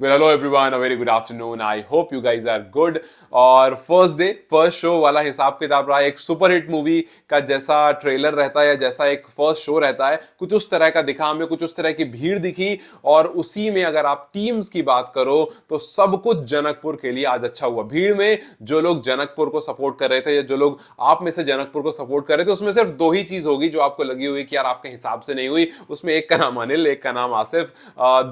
Well, hello everyone, a very good afternoon. I hope you guys are good. और first day first show वाला हिसाब किताब रहा है। एक सुपर हिट मूवी का जैसा ट्रेलर रहता है, जैसा एक फर्स्ट शो रहता है, कुछ उस तरह का दिखा हमें, कुछ उस तरह की भीड़ दिखी। और उसी में अगर आप टीम्स की बात करो तो सब कुछ जनकपुर के लिए आज अच्छा हुआ। भीड़ में जो लोग जनकपुर को सपोर्ट कर रहे थे या जो लोग आप में से जनकपुर को सपोर्ट कर रहे थे, उसमें सिर्फ दो ही चीज होगी जो आपको लगी हुई कि यार आपके हिसाब से नहीं हुई। उसमें एक का नाम अनिल, एक का नाम आसिफ।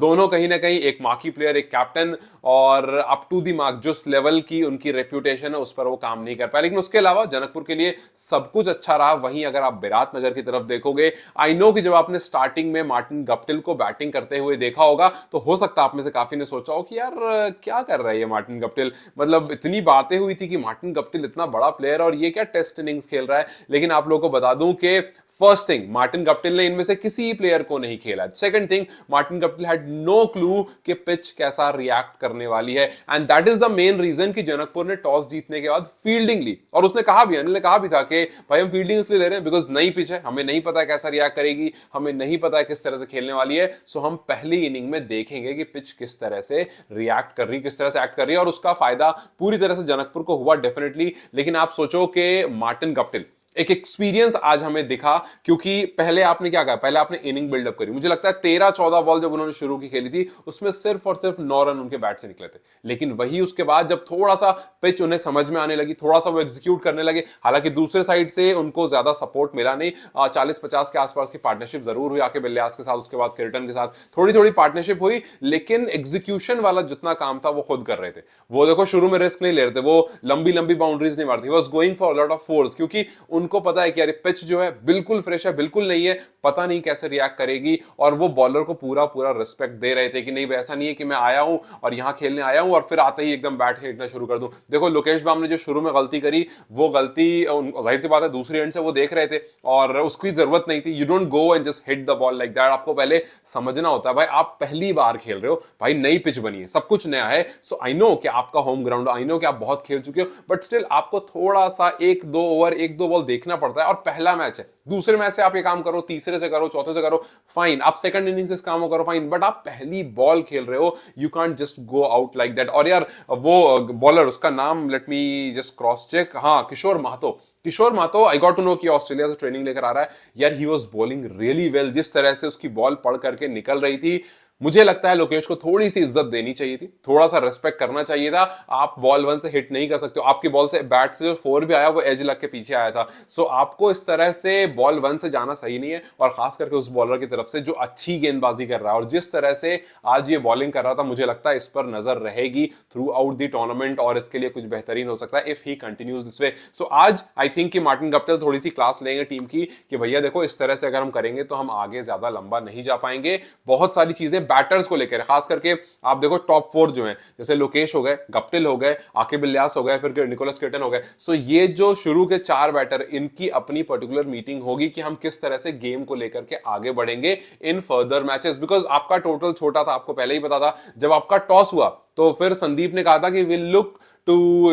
दोनों कहीं ना कहीं एक मार्की प्लेयर, एक कैप्टन, और अप टू दी मार्क जो लेवल की उनकी रेप्यूटेशन है उस पर वो काम नहीं कर पाया। लेकिन उसके अलावा जनकपुर के लिए सब कुछ अच्छा रहा। वहीं अगर आप विराटनगर की तरफ देखोगे, आई नो कि जब आपने स्टार्टिंग में मार्टिन गप्टिल को बैटिंग करते हुए देखा होगा तो हो सकता है आप में से काफी ने सोचा हो कि यार क्या कर रहा है ये मार्टिन गप्टिल। मतलब इतनी बातें हुई थी कि मार्टिन गप्टिल इतना बड़ा प्लेयर और ये क्या टेस्ट इनिंग्स खेल रहा है। लेकिन आप लोगों को बता दूं कि फर्स्ट थिंग, मार्टिन गप्टिल ने इनमें से किसी प्लेयर को नहीं खेला। Second thing, Martin Guptill had no clue कि पिच कैसा रिएक्ट करने वाली है। And that is the main reason कि जनकपुर ने टॉस जीतने के बाद फील्डिंग ली। और उसने कहा भी, अनिल ने कहा भी था कि भाई हम फील्डिंग इसलिए ले रहे हैं बिकॉज नई पिच है, हमें नहीं पता है कैसा रिएक्ट करेगी, हमें नहीं पता है किस तरह से खेलने वाली है। सो हम पहली इनिंग में देखेंगे कि पिच किस तरह से रिएक्ट कर रही, किस तरह से एक्ट कर रही है। और उसका फायदा पूरी तरह से जनकपुर को हुआ डेफिनेटली। लेकिन आप सोचो कि मार्टिन गप्टिल एक एक्सपीरियंस आज हमें दिखा, क्योंकि पहले आपने क्या कहा, पहले आपने इनिंग बिल्डअप करी। मुझे लगता है 13-14 बॉल जब उन्होंने शुरू की खेली थी उसमें सिर्फ और सिर्फ 9 रन उनके बैट से निकले थे। लेकिन वही उसके बाद जब थोड़ा सा पिच उन्हें समझ में आने लगी, थोड़ा सा वो एग्जीक्यूट करने लगे, हालांकि दूसरे साइड से उनको ज्यादा सपोर्ट मिला नहीं। 40-50 के आसपास की पार्टनरशिप जरूर हुई आके बिल्लियास के साथ, उसके बाद किर्टन के साथ थोड़ी थोड़ी पार्टनरशिप हुई, लेकिन एग्जीक्यूशन वाला जितना काम था वो खुद कर रहे थे। वो देखो शुरू में रिस्क नहीं ले रहे थे, वो लंबी लंबी बाउंड्रीज नहीं मारती, was going for lot of force, क्योंकि उनको पता है कि यार पिच जो है बिल्कुल फ्रेश है, बिल्कुल नहीं है, पता नहीं कैसे रिएक्ट करेगी। और वो बॉलर को पूरा पूरा रिस्पेक्ट दे रहे थे कि नहीं ऐसा नहीं है कि मैं आया हूं और यहां खेलने आया हूं और फिर आते ही एकदम बैट खेलना शुरू कर दूं। देखो लोकेश बाम ने जो शुरू में गलती करी, वो गलती जाहिर सी बात है दूसरी एंड से वो देख रहे थे और उसकी जरूरत नहीं थी। You don't go and just hit the ball like that. आपको पहले समझना होता है भाई, आप पहली बार खेल रहे हो, भाई नई पिच बनी है, सब कुछ नया है। सो आई नो कि आपका होम ग्राउंड, आई नो कि आप बहुत खेल चुके हो, बट स्टिल आपको थोड़ा सा एक दो ओवर, एक दो बॉल देखना पड़ता है। और पहला मैच है, दूसरे मैच से आप ये काम करो, तीसरे से करो, चौथे से करो, फाइन। आप सेकंड इनिंग से काम करो, फाइन, बट आप पहली बॉल खेल रहे हो, you can't just go out like that. और यार वो बॉलर, उसका नाम let me just cross check, हाँ Kishore Mahato. Kishore Mahato, I got to know कि ऑस्ट्रेलिया से ट्रेनिंग लेकर आ रहा है यार। He was bowling really well, जिस तरह से उसकी बॉल पड़ करके निकल रही थी, मुझे लगता है लोकेश को थोड़ी सी इज्जत देनी चाहिए थी, थोड़ा सा रिस्पेक्ट करना चाहिए था। आप बॉल वन से हिट नहीं कर सकते हो, आपकी बॉल से, बैट से जो फोर भी आया वो एज लग के पीछे आया था। सो आपको इस तरह से बॉल वन से जाना सही नहीं है। और खास करके उस बॉलर की तरफ से जो अच्छी गेंदबाजी कर रहा है और जिस तरह से आज ये बॉलिंग कर रहा था, मुझे लगता है इस पर नजर रहेगी थ्रू आउट द टूर्नामेंट और इसके लिए कुछ बेहतरीन हो सकता है if he continues this way. So आज आई थिंक कि मार्टिन गप्टिल थोड़ी सी क्लास लेंगे टीम की कि भैया देखो इस तरह से अगर हम करेंगे तो हम आगे ज्यादा लंबा नहीं जा पाएंगे। बहुत सारी चीजें बैटर्स को लेकर, खास करके आप देखो टॉप 4 जो हैं, जैसे लोकेश हो गए, गप्टिल हो गए, आकिब इलियास हो गए, फिर निकोलस क्रिटन हो गए। सो ये जो शुरू के 4 बैटर, इनकी अपनी पर्टिकुलर मीटिंग होगी कि हम किस तरह से गेम को लेकर के आगे बढ़ेंगे इन फर्दर मैचेस। बिकॉज आपका टोटल छोटा था, आपको पहले ही पता था। जब आपका टॉस हुआ तो फिर संदीप ने कहा था कि will look to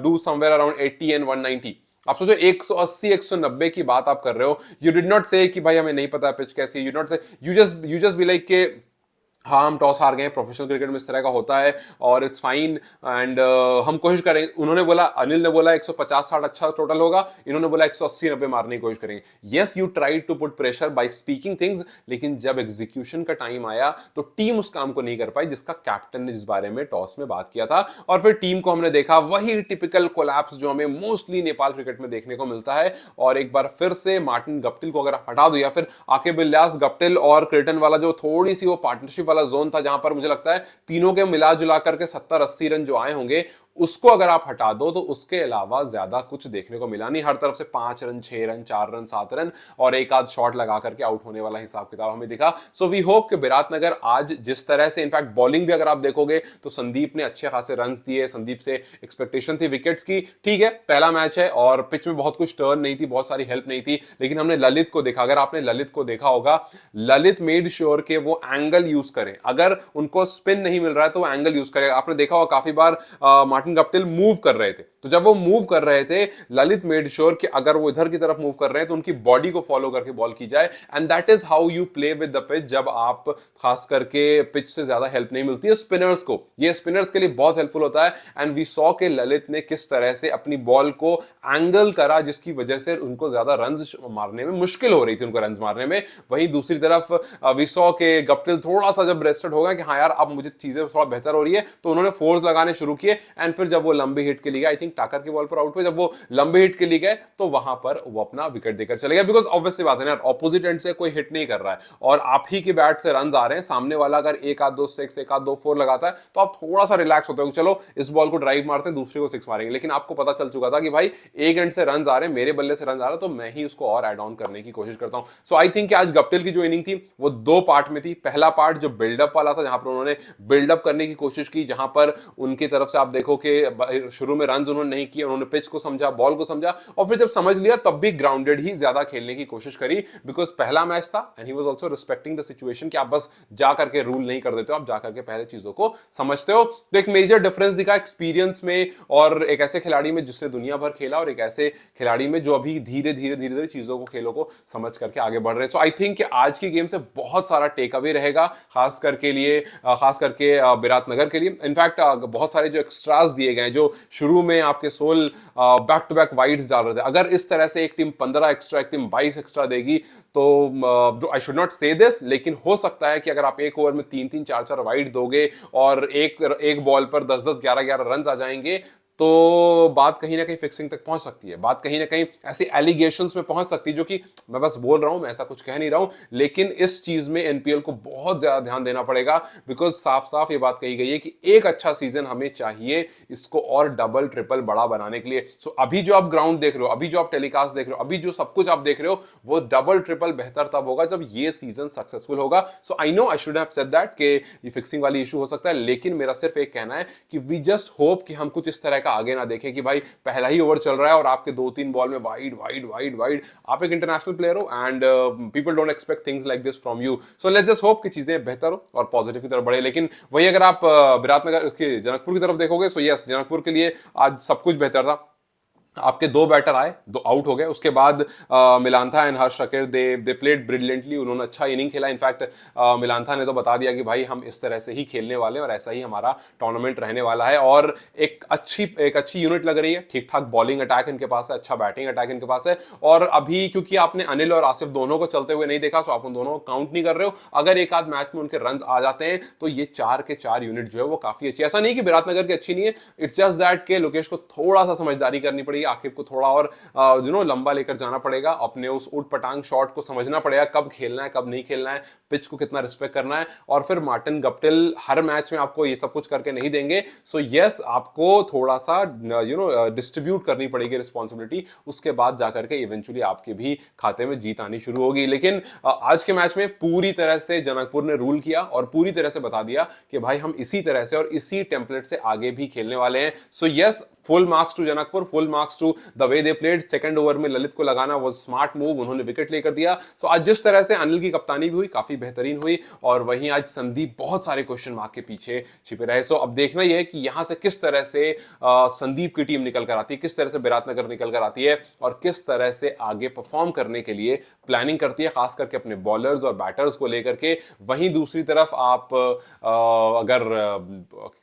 do somewhere around 80 and 190। आप सोचो 180 190 की बात आप कर रहे हो। यू डिड नॉट से कि भाई हमें नहीं पता पिच कैसी, यू नॉट से, यू जस्ट बी लाइक के हाँ हम टॉस हार गए, प्रोफेशनल क्रिकेट में इस तरह का होता है और इट्स फाइन एंड हम कोशिश करेंगे। उन्होंने बोला, अनिल ने बोला 150-60 अच्छा टोटल होगा, इन्होंने बोला 180-90 मारने की कोशिश करेंगे। Yes you try to put pressure by speaking things, लेकिन जब एग्जीक्यूशन का टाइम आया तो टीम उस काम को नहीं कर पाई जिसका कैप्टन ने जिस बारे में टॉस में बात किया था। और फिर टीम को हमने देखा वही टिपिकल कोलैप्स जो हमें मोस्टली नेपाल क्रिकेट में देखने को मिलता है। और एक बार फिर से मार्टिन गप्टिल को अगर हटा दो या फिर आकिब इलियास, गप्टिल और क्रिटन वाला जो थोड़ी सी वो पार्टनरशिप वाला जोन था जहां पर मुझे लगता है तीनों के मिला जुला करके 70-80 रन जो आए होंगे, उसको अगर आप हटा दो तो उसके अलावा ज्यादा कुछ देखने को मिला नहीं। हर तरफ से 5 रन, 6 रन, 4 रन, 7 रन और एक आध शॉट लगा करके आउट होने वाला हिसाब किताब हमें दिखा। सो वी होप कि विराटनगर आज जिस तरह से, इनफैक्ट बॉलिंग भी अगर आप देखोगे तो संदीप ने अच्छे खासे रन दिए, संदीप से एक्सपेक्टेशन थी विकेट्स की। ठीक है पहला मैच है और पिच में बहुत कुछ टर्न नहीं थी, बहुत सारी हेल्प नहीं थी, लेकिन हमने ललित को देखा। अगर आपने ललित को देखा होगा, ललित मेड श्योर के वो एंगल यूज करें, अगर उनको स्पिन नहीं मिल रहा है तो वो एंगल यूज करें। आपने देखा होगा काफी बार मार्टिन गप्टिल मूव कर रहे थे, तो जब वो मूव कर रहे थे, ललित मेड श्योर कि अगर वो इधर की तरफ मूव कर रहे हैं तो उनकी बॉडी को फॉलो करके बॉल की जाए, and that is how you play with the pitch. जब आप खास करके पिच से ज्यादा हेल्प नहीं मिलती है स्पिनर्स को, ये स्पिनर्स के लिए बहुत हेल्पफुल होता है। एंड वी सॉ के ललित ने किस तरह से अपनी बॉल को एंगल करा जिसकी वजह से उनको ज्यादा रन्स मारने में मुश्किल हो रही थी, उनको रन्स मारने में। वहीं दूसरी तरफ वी सॉ के गप्टिल थोड़ा सा जब रेस्टेड हो गया कि हाँ यार अब मुझे चीजें थोड़ा बेहतर हो रही है, तो उन्होंने फोर्स लगाने शुरू किए। एंड फिर जब वो लंबे हिट के लिए, आई थिंक टाकर की बॉल पर आउट हुए, जब वो लंबे हिट के लिए गए तो वहां पर वो अपना विकेट देकर चले गए। बिकॉज ऑब्वियसली बात है ना, ऑपोजिट एंड से कोई हिट नहीं कर रहा है और आप ही के बैट से रन आ रहे हैं, सामने वाला अगर एक आध दो सिक्स एक आध दो फोर लगाता है तो आप थोड़ा सा रिलैक्स होते हो कि चलो इस बॉल को ड्राइव मारते हैं, दूसरे को सिक्स मारेंगे। लेकिन आपको पता चल चुका था कि भाई एक एंड से रन आ रहे हैं, मेरे बल्ले से रन आ रहा है, तो मैं ही उसको और एड ऑन करने की कोशिश करता हूं। सो आई थिंक आज गप्टिल की जो इनिंग थी वो दो पार्ट में थी। पहला पार्ट जो बिल्डअप वाला था, जहां पर उन्होंने बिल्डअप करने की कोशिश की, जहां पर उनकी तरफ से आप देखो कि शुरू में रन उन्होंने नहीं किए, उन्होंने पिच को समझा, बॉल को समझा, और फिर जब समझ लिया तब भी ग्राउंडेड ही ज्यादा खेलने की कोशिश करी। बिकॉज पहला मैच था and he was also respecting the situation कि आप बस जा करके रूल नहीं कर देते हो, आप जा करके पहले चीजों को समझते हो। तो एक मेजर डिफरेंस दिखा एक्सपीरियंस में और एक ऐसे खिलाड़ी में जिसने दुनिया भर खेला और एक ऐसे खिलाड़ी में जो अभी धीरे धीरे धीरे धीरे चीजों को, खेलों को समझ करके आगे बढ़ रहे हैं। सो आई थिंक कि आज की गेम से बहुत सारा टेक अवे रहेगा, खास करके विराटनगर के लिए। इनफैक्ट बहुत सारे जो एक्स्ट्रास दिए गए, जो शुरू में आपके 16 बैक टू बैक वाइड्स डाल रहे थे, अगर इस तरह से एक टीम 15 एक्स्ट्रा, एक टीम 22 एक्स्ट्रा देगी तो आई शुड नॉट से दिस, लेकिन हो सकता है कि अगर आप एक ओवर में 3-3 4-4 वाइड दोगे और एक बॉल पर 10-10 11-11 रन आ जाएंगे, तो बात कहीं ना कहीं फिक्सिंग तक पहुंच सकती है, बात कहीं ना कहीं ऐसी एलिगेशंस में पहुंच सकती है, जो कि मैं बस बोल रहा हूं, मैं ऐसा कुछ कह नहीं रहा हूं, लेकिन इस चीज में एनपीएल को बहुत ज्यादा ध्यान देना पड़ेगा। बिकॉज साफ साफ ये बात कही गई है कि एक अच्छा सीजन हमें चाहिए इसको और डबल ट्रिपल बड़ा बनाने के लिए। सो अभी जो आप ग्राउंड देख रहे हो, अभी जो आप टेलीकास्ट देख रहे हो, अभी जो सब कुछ आप देख रहे हो, वो डबल ट्रिपल बेहतर तब होगा जब ये सीजन सक्सेसफुल होगा। So I know I should have said that कि ये फिक्सिंग वाली इशू हो सकता है, लेकिन मेरा सिर्फ एक कहना है कि वी जस्ट होप कि हम कुछ इस तरह का आगे ना देखें कि भाई पहला ही ओवर चल रहा है और आपके 2-3 बॉल में वाइड वाइड वाइड वाइड। आप एक इंटरनेशनल प्लेयर हो and people don't expect things like this from you. So let's just hope कि चीजें बेहतर हो और पॉजिटिव की तरफ बढ़े। लेकिन वही अगर आप विराटनगर के जनकपुर की तरफ देखोगे, सो यस, जनकपुर के लिए आज सब कुछ बेहतर था। आपके दो बैटर आए, दो आउट हो गए, उसके बाद Milantha and Harsh Shakir they played brilliantly, उन्होंने अच्छा इनिंग खेला। इनफैक्ट मिलांथा ने तो बता दिया कि भाई हम इस तरह से ही खेलने वाले हैं और ऐसा ही हमारा टूर्नामेंट रहने वाला है। और एक अच्छी यूनिट लग रही है, ठीक ठाक बॉलिंग अटैक इनके पास है, अच्छा बैटिंग अटैक इनके पास है। और अभी क्योंकि आपने अनिल और आसिफ दोनों को चलते हुए नहीं देखा, सो आप उन दोनों को काउंट नहीं कर रहे हो। अगर एक आध मैच में उनके रन आ जाते हैं तो ये 4 के 4 यूनिट जो है वो काफी अच्छी, ऐसा नहीं कि विराटनगर की अच्छी नहीं है, इट्स जस्ट दैट के लोकेश को थोड़ा सा समझदारी करनी पड़ेगी, आकिब को थोड़ा और लंबा लेकर जाना पड़ेगा, अपने उस उठ पटांग शॉट को समझना पड़ेगा, कब खेलना है कब नहीं खेलना है, पिच को कितना रिस्पेक्ट करना है। और फिर मार्टिन गप्टिल हर मैच में आपको ये सब कुछ करके नहीं देंगे। सो यस, आपको थोड़ा सा डिस्ट्रीब्यूट करनी पड़ेगी रिस्पॉन्सिबिलिटी, उसके बाद जाकर के इवेंचुअली आपके भी खाते में जीत आनी शुरू होगी। लेकिन आज के मैच में पूरी तरह से जनकपुर ने रूल किया और पूरी तरह से बता दिया कि भाई हम इसी तरह से और इसी टेम्पलेट से आगे भी खेलने वाले हैं। So yes, full marks to Janakpur, full marks to the way they played. Second over में ललित को लगाना वाज स्मार्ट मूव, उन्होंने विकेट लेकर दिया। सो आज जिस तरह से अनिल की कप्तानी भी हुई, काफी बेहतरीन हुई। और वहीं आज संदीप बहुत सारे क्वेश्चन मार्क के पीछे छिपे रहे। सो अब देखना यह है कि यहां से किस तरह से संदीप की टीम निकल कर आती है, किस तरह से विराटनगर निकल कर आती है और किस तरह से आगे परफॉर्म करने के लिए प्लानिंग करती है, खास करके अपने बॉलर्स और बैटर्स को लेकर के। वहीं दूसरी तरफ आप अगर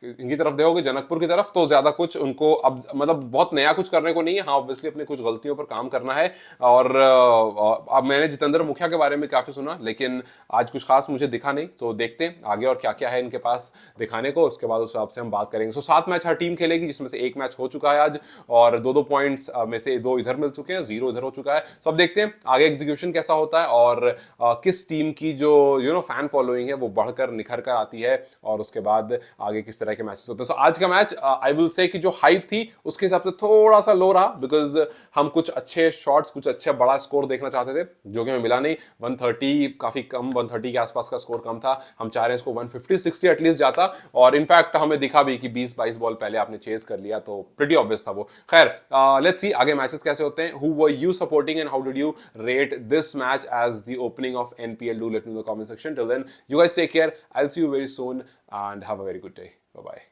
इनकी तरफ देखोगे, जनकपुर की तरफ, तो ज्यादा कुछ उनको अब मतलब बहुत नया कुछ करने को नहीं है। हाँ, ऑब्वियसली अपने कुछ गलतियों पर काम करना है। और अब मैंने जितेंद्र मुखिया के बारे में काफी सुना, लेकिन आज कुछ खास मुझे दिखा नहीं। तो देखते हैं आगे और क्या क्या है इनके पास दिखाने को, उसके बाद उस हिसाब से हम बात करेंगे। सो 7 मैच हर टीम खेलेगी, जिसमें से एक मैच हो चुका है आज और 2-2 पॉइंट्स में से 2 इधर मिल चुके हैं, 0 इधर हो चुका है। सब देखते हैं आगे एग्जीक्यूशन कैसा होता है और किस टीम की जो फैन फॉलोइंग है वो बढ़कर निखर कर आती है और उसके बाद आगे किस तरह के मैचेस होते हैं। सो आज का मैच आई विल से कि जो हाइप थी उसके हिसाब से थोड़ा सा लो रहा, बिकॉज हम कुछ अच्छे शॉट्स, कुछ अच्छा बड़ा स्कोर देखना चाहते थे, जो कि हमें मिला नहीं। 130 काफी कम, 130 के आसपास का स्कोर कम था। हम चाह रहे हैं इसको 150-60 एटलीस्ट जाता। और इनफैक्ट हमें दिखा भी कि 20-22 बॉल पहले आपने चेज कर लिया, तो प्रीटी ऑब्वियस था वो। खैर, लेट्स सी आगे मैचेस कैसे होते हैं। Who are you supporting and how did you rate this match as the opening of NPL? Do let me in the comment section. Till then, you guys take care. I'll see you very soon and have a very good day. Bye bye.